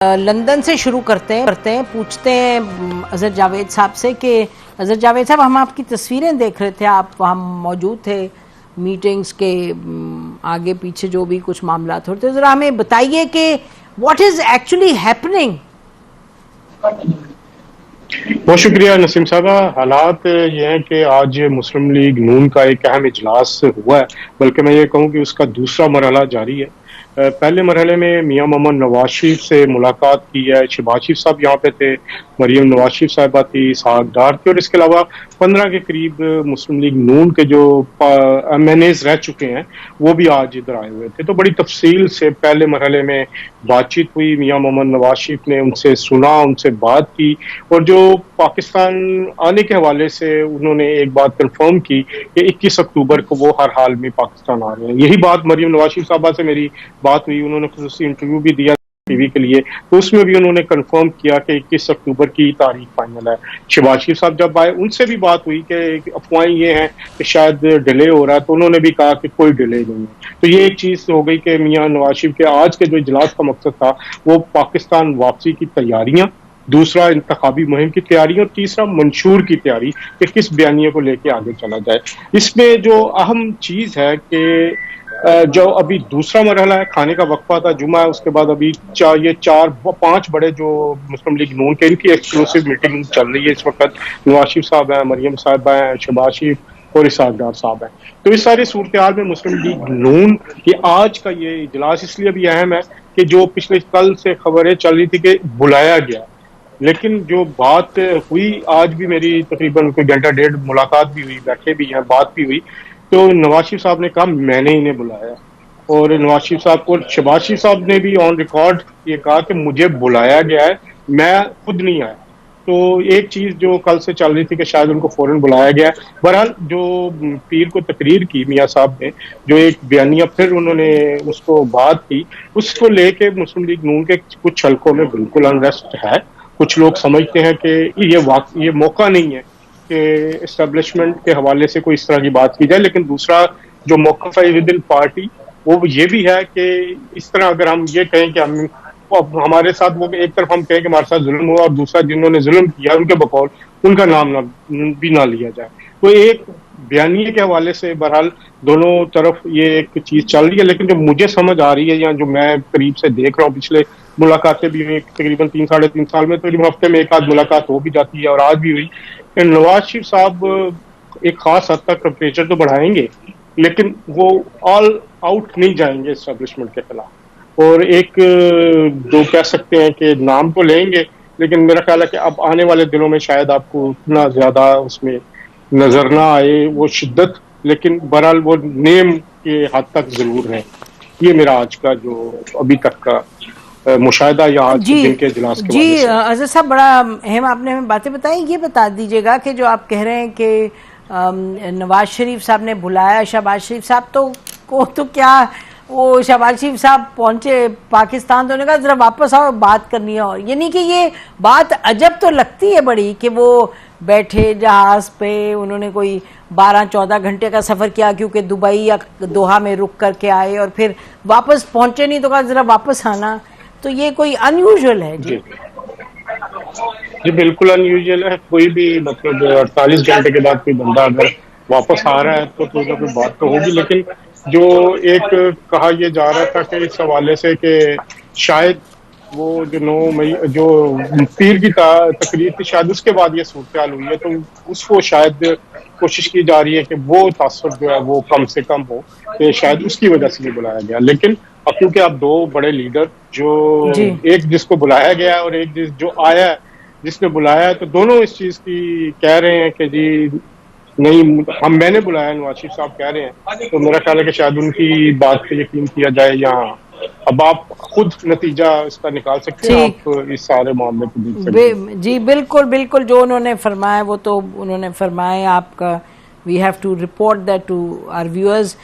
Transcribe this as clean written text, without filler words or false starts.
London से शुरू करते हैं पूछते हैं अजहर जावेद साहब से कि अजहर जावेद साहब, हम आपकी तस्वीरें देख रहे थे, आप वहाँ मौजूद थे मीटिंग्स के आगे पीछे जो भी कुछ मामला होते थे, जरा हमें बताइए कि व्हाट इज एक्चुअली हैपनिंग। बहुत शुक्रिया नसीम साहबा। हालात ये हैं कि आज मुस्लिम लीग नून का एक अहम इजलास हुआ है, बल्कि मैं ये कहूँ कि उसका दूसरा मरहला जारी है। पहले मरहले में मियां मोहम्मद नवाज शरीफ से मुलाकात की है, शहबाज शरीफ साहब यहाँ पे थे, मरियम नवाज शरीफ साहिबा थी, इसहाक डार थी, और इसके अलावा 15 के करीब मुस्लिम लीग नून के जो MNAs रह चुके हैं वो भी आज इधर आए हुए थे। तो बड़ी तफसील से पहले मरहले में बातचीत हुई, मियां मोहम्मद नवाज शरीफ ने उनसे सुना, उनसे बात की, और जो पाकिस्तान आने के हवाले से उन्होंने एक बात कंफर्म की कि 21 अक्टूबर को वो हर हाल में पाकिस्तान आ रहे हैं। यही बात मरियम नवाज शरीफ साहबा से मेरी बात हुई, उन्होंने खुसूसी इंटरव्यू भी दिया टीवी के लिए, तो उसमें भी उन्होंने कंफर्म किया कि 21 अक्टूबर की तारीख फाइनल है। शहबाज शरीफ साहब जब आए उनसे भी बात हुई कि अफवाहें ये हैं कि शायद डिले हो रहा है, तो उन्होंने भी कहा कि कोई डिले नहीं है। तो ये एक चीज हो गई कि मियां नवाज शरीफ के आज के जो इजलास का मकसद था वो पाकिस्तान वापसी की तैयारियां, दूसरा इंतखाबी मुहिम की तैयारी, और तीसरा मंशूर की तैयारी कि किस बयानिए को लेके आगे चला जाए। इसमें जो अहम चीज है कि जो अभी दूसरा मरहला है, खाने का वक्फा था, जुमा है, उसके बाद अभी ये 4-5 बड़े जो मुस्लिम लीग नून के इनकी एक्सक्लूसिव मीटिंग चल रही है इस वक्त। नवाज शरीफ साहब हैं, मरियम साहिबा हैं, शहबाज शरीफ और इसहाक डार साहब हैं। तो इस सारी सूरत में मुस्लिम लीग नून की आज का ये इजलास इसलिए भी अहम है कि जो पिछले कल से खबरें चल रही थी कि बुलाया गया, लेकिन जो बात हुई आज भी मेरी तकरीबन कोई घंटा डेढ़ मुलाकात भी हुई, बैठे भी हैं, बात भी हुई, तो नवाज शरीफ साहब ने कहा मैंने इन्हें बुलाया, और नवाज शरीफ साहब को शहबाज शरीफ साहब ने भी ऑन रिकॉर्ड ये कहा कि मुझे बुलाया गया है, मैं खुद नहीं आया। तो एक चीज जो कल से चल रही थी कि शायद उनको फौरन बुलाया गया। बहरहाल जो पीर को तकरीर की मियां साहब ने, जो एक बयानिया फिर उन्होंने उसको बात की, उसको लेके मुस्लिम लीग नून के कुछ हलकों में बिल्कुल अनरेस्ट है। कुछ लोग समझते हैं कि ये मौका नहीं है कि इस्टेब्लिशमेंट के हवाले से कोई इस तरह की बात की जाए, लेकिन दूसरा जो मौक़िफ़ है विद इन पार्टी वो ये भी है कि इस तरह अगर हम ये कहें कि हम हमारे साथ, वो एक तरफ हम कहें कि हमारे साथ जुल्म हुआ और दूसरा जिन्होंने जुल्म किया उनके बकौल उनका नाम भी ना लिया जाए, तो एक बयानिए के हवाले से बहरहाल दोनों तरफ ये एक चीज चल रही है। लेकिन जो मुझे समझ आ रही है या जो मैं करीब से देख रहा हूँ, पिछले मुलाकातें भी हुई तकरीबन 3-3.5 साल में, तो हफ्ते में एक आध मुलाकात हो भी जाती है, और आज भी हुई। नवाज शरीफ साहब एक खास हद तक टेम्परेचर तो बढ़ाएंगे, लेकिन वो ऑल आउट नहीं जाएंगे एस्टेब्लिशमेंट के खिलाफ, और एक जो कह सकते हैं कि नाम तो लेंगे, लेकिन मेरा ख्याल है कि अब आने वाले दिनों में शायद आपको उतना ज्यादा उसमें नजर ना आए वो शिद्दत, लेकिन बहरहाल वो नेम के हद तक जरूर है। ये मेरा आज का जो अभी तक का मुशाहिदा या आज के दिन के इजलास के जी अजहर साहब, बड़ा अहम आपने हमें बातें बताई। ये बता दीजिएगा कि जो आप कह रहे हैं कि नवाज शरीफ साहब ने बुलाया शहबाज शरीफ साहब तो क्या वो शहबाज शरीफ साहब पहुंचे पाकिस्तान, तो उन्होंने कहा जरा वापस आओ, बात करनी है। और यानी कि ये बात अजब तो लगती है बड़ी कि वो बैठे जहाज पे, उन्होंने कोई 12-14 घंटे का सफर किया क्योंकि दुबई या दोहा में रुक करके आए, और फिर वापस पहुंचे नहीं तो कहा जरा वापस आना। तो ये कोई अनयूजुअल है? जी बिल्कुल अनयूजुअल है। कोई भी मतलब 48 घंटे के बाद कोई बंदा अगर वापस आ रहा है तो कोई ना कोई बात तो होगी। लेकिन जो एक कहा यह जा रहा था कि इस हवाले से कि शायद वो जो 9 मई जो पीर की तकरीर थी, शायद उसके बाद ये सूरत हुई है, तो उसको शायद कोशिश की जा रही है कि वो तासुर जो है वो कम से कम हो, तो शायद उसकी वजह से भी बुलाया गया। लेकिन अब क्योंकि आप दो बड़े लीडर, जो एक जिसको बुलाया गया है और एक जो आया है जिसने बुलाया है, तो दोनों इस चीज की कह रहे हैं कि जी नहीं, मैंने बुलाया, नवाज शरीफ साहब कह रहे हैं। तो मेरा ख्याल है कि शायद उनकी बात पे यकीन किया जाए, या अब आप खुद नतीजा इसका निकाल सकते हैं, आप इस सारे मामले को देख सकते हैं। जी बिल्कुल बिल्कुल, जो उन्होंने फरमाया वो तो उन्होंने फरमाया। आपका we have to report that to our viewers.